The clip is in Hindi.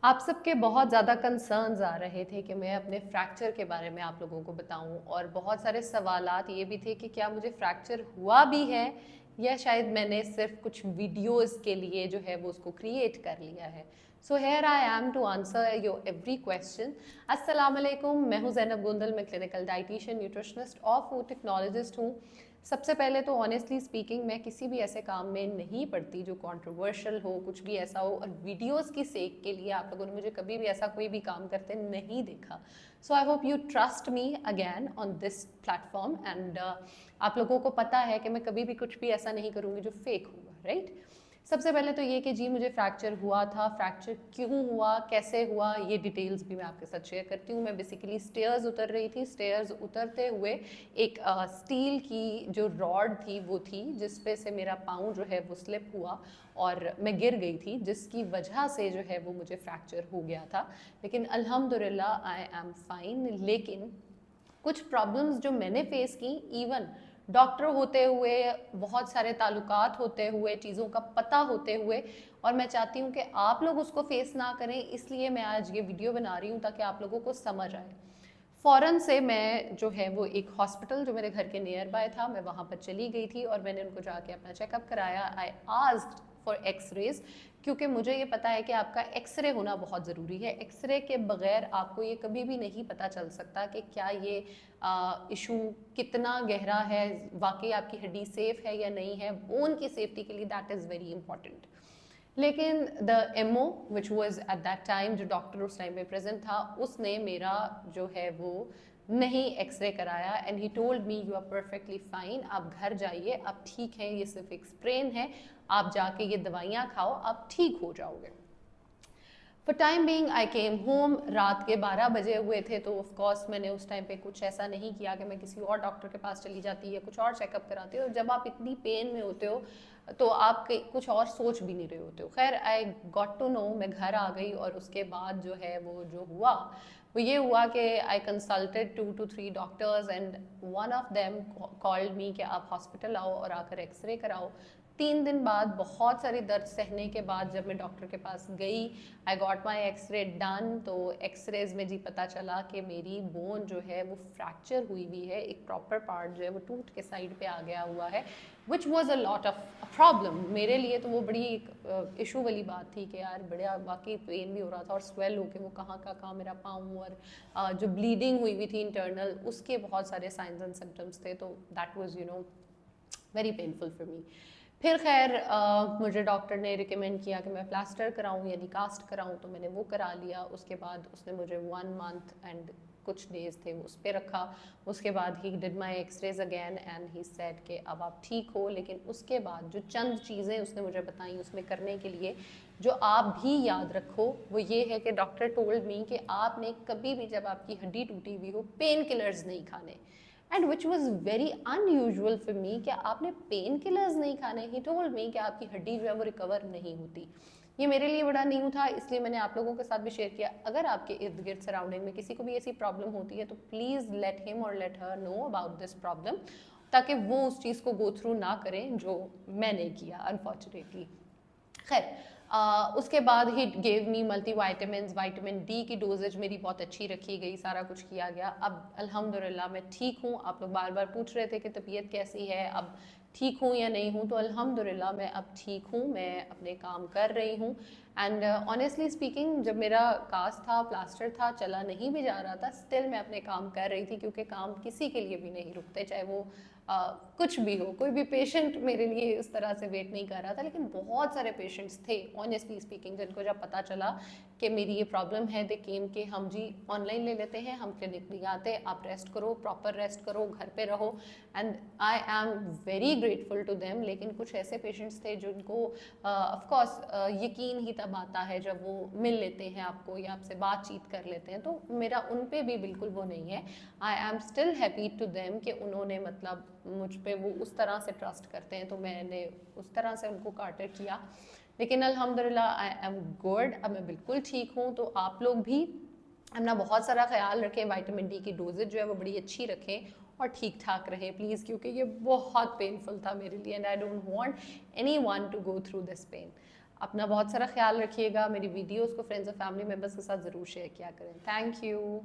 आप सबके बहुत ज़्यादा कंसर्न्स आ रहे थे कि मैं अपने फ्रैक्चर के बारे में आप लोगों को बताऊं, और बहुत सारे सवालात ये भी थे कि क्या मुझे फ्रैक्चर हुआ भी है या शायद मैंने सिर्फ कुछ वीडियोस के लिए जो है वो उसको क्रिएट कर लिया है। So here I am to answer your every question. अस्सलाम वालेकुम, मैं हूं ज़ैनब गोंदल, मैं क्लिनिकल डाइटिशियन, न्यूट्रिशनिस्ट और फूड टेक्नोलॉजिस्ट हूँ। सबसे पहले तो ऑनेस्टली स्पीकिंग मैं किसी भी ऐसे काम में नहीं पड़ती जो कंट्रोवर्शियल हो, कुछ भी ऐसा हो, और वीडियोस की सेक के लिए आप लोगों ने मुझे कभी भी ऐसा कोई भी काम करते नहीं देखा। So I hope you trust me again on this platform and आप लोगों को पता है कि मैं कभी भी कुछ भी ऐसा नहीं करूँगी जो फेक होगा, राइट? सबसे पहले तो ये कि जी मुझे फ्रैक्चर हुआ था, फ्रैक्चर क्यों हुआ, कैसे हुआ, ये डिटेल्स भी मैं आपके साथ शेयर करती हूँ। मैं बेसिकली स्टेयर्स उतर रही थी, स्टेयर्स उतरते हुए एक स्टील की जो रॉड थी वो थी जिस पे से मेरा पाँव जो है वो स्लिप हुआ और मैं गिर गई थी, जिसकी वजह से जो है वो मुझे फ्रैक्चर हो गया था। लेकिन अल्हम्दुलिल्लाह आई एम फाइन। लेकिन कुछ प्रॉब्लम्स जो मैंने फेस की, इवन डॉक्टर होते हुए, बहुत सारे ताल्लुकात होते हुए, चीज़ों का पता होते हुए, और मैं चाहती हूँ कि आप लोग उसको फेस ना करें, इसलिए मैं आज ये वीडियो बना रही हूँ ताकि आप लोगों को समझ आए। फ़ौरन से मैं जो है वो एक हॉस्पिटल जो मेरे घर के नियर बाय था, मैं वहाँ पर चली गई थी और मैंने उनको जाके अपना चेकअप कराया। आई आस्क्ड फॉर एक्सरेज, क्योंकि मुझे ये पता है कि आपका एक्सरे होना बहुत ज़रूरी है। एक्सरे के बगैर आपको ये कभी भी नहीं पता चल सकता कि क्या ये इशू कितना गहरा है, वाकई आपकी हड्डी सेफ है या नहीं है। बोन की सेफ्टी के लिए दैट इज़ वेरी इंपॉर्टेंट। लेकिन the MO which was at that time, जो डॉक्टर उस टाइम पे प्रेजेंट था, उसने मेरा जो है वो नहीं एक्सरे कराया and he told me you are perfectly fine, आप घर जाइए, आप ठीक हैं, ये सिर्फ एक स्प्रेन है, आप जाके ये दवाइयाँ खाओ, आप ठीक हो जाओगे। For time being I came home. रात के 12 बजे हुए थे, तो ऑफ कोर्स मैंने उस टाइम पे कुछ ऐसा नहीं किया कि मैं किसी और डॉक्टर के पास चली जाती या कुछ और चेकअप कराती हूँ। जब आप इतनी पेन में होते हो तो आप कुछ और सोच भी नहीं रहे होते हो। खैर आई गॉट टू नो, मैं घर आ गई और उसके बाद जो है वो जो हुआ वो ये हुआ कि I consulted 2 to 3 doctors and one of them called me कि आप हॉस्पिटल आओ और आकर एक्सरे कराओ। 3 दिन बाद बहुत सारी दर्द सहने के बाद जब मैं डॉक्टर के पास गई, I got my x-ray done, तो एक्सरेज में जी पता चला कि मेरी बोन जो है वो फ्रैक्चर हुई हुई है, एक प्रॉपर पार्ट जो है वो टूट के साइड पे आ गया हुआ है, which was a lot of problem. मेरे लिए तो वो बड़ी एक इशू वाली बात थी कि यार बड़ा वाकई पेन भी हो रहा था और स्वेल होके वो कहाँ का कहाँ मेरा पाँव, और जो ब्लीडिंग हुई हुई थी इंटरनल, उसके बहुत सारे साइंस एंड सिम्टम्स थे। तो that was very painful for me. फिर खैर मुझे डॉक्टर ने रिकमेंड किया कि मैं प्लास्टर कराऊं यानी कास्ट कराऊं, तो मैंने वो करा लिया। उसके बाद उसने मुझे 1 मंथ एंड कुछ डेज थे वो उस पर रखा। उसके बाद he did my x-rays again and he said कि अब आप ठीक हो। लेकिन उसके बाद जो चंद चीज़ें उसने मुझे बताई उसमें करने के लिए, जो आप भी याद रखो, वो ये है कि डॉक्टर टोल्ड मी कि आपने कभी भी जब आपकी हड्डी टूटी हुई हो पेन किलर्स नहीं खाने। And which was very unusual for me कि आपने पेन किलर्स नहीं खाने। ही टोल्ड मी कि आपकी हड्डी जो है वो रिकवर नहीं होती। ये मेरे लिए बड़ा न्यू था, इसलिए मैंने आप लोगों के साथ भी शेयर किया। अगर आपके इर्द गिर्द सराउंडिंग में किसी को भी ऐसी प्रॉब्लम होती है तो प्लीज़ लेट हिम और let her know about this problem, ताकि वो उस चीज़ को गो थ्रू ना करें जो मैंने किया अनफॉर्चुनेटली। खैर उसके बाद he gave me multi vitamin, vitamin D की डोजेज मेरी बहुत अच्छी रखी गई, सारा कुछ किया गया। अब अल्हम्दुलिल्लाह मैं ठीक हूँ। आप लोग बार बार पूछ रहे थे कि तबीयत कैसी है, अब ठीक हूँ या नहीं हूँ, तो अल्हम्दुलिल्लाह मैं अब ठीक हूँ, मैं अपने काम कर रही हूँ। एंड ऑनेस्टली स्पीकिंग, जब मेरा कास्ट था, प्लास्टर था, चला नहीं भी जा रहा था, स्टिल मैं अपने काम कर रही थी, क्योंकि काम किसी के लिए भी नहीं रुकते, चाहे वो कुछ भी हो। कोई भी पेशेंट मेरे लिए उस तरह से वेट नहीं कर रहा था। लेकिन बहुत सारे पेशेंट्स थे ऑनेस्टली स्पीकिंग जिनको जब पता चला कि मेरी ये प्रॉब्लम है, दे केम के हम जी ऑनलाइन ले लेते हैं, हम क्लिनिक नहीं आते, आप रेस्ट करो, प्रॉपर रेस्ट करो, घर पे रहो। And I am very grateful to them. लेकिन कुछ ऐसे पेशेंट्स थे जिनको ऑफकोर्स यकीन ही तब आता है जब वो मिल लेते हैं आपको या आपसे बातचीत कर लेते हैं, तो मेरा उन पे भी बिल्कुल वो नहीं है। I am still happy to them कि उन्होंने मतलब मुझ पे वो उस तरह से ट्रस्ट करते हैं, तो मैंने उस तरह से उनको काटर किया। लेकिन अल्हम्दुलिल्लाह आई एम गुड, अब मैं बिल्कुल ठीक हूँ। तो आप लोग भी अपना बहुत सारा ख्याल रखें, विटामिन डी की डोजेज जो है वो बड़ी अच्छी रखें और ठीक ठाक रहें प्लीज़, क्योंकि ये बहुत पेनफुल था मेरे लिए and I don't want anyone to go through this pain. अपना बहुत सारा ख्याल रखिएगा। मेरी वीडियोस को फ्रेंड्स और फैमिली मेम्बर्स के साथ ज़रूर शेयर किया करें। Thank you.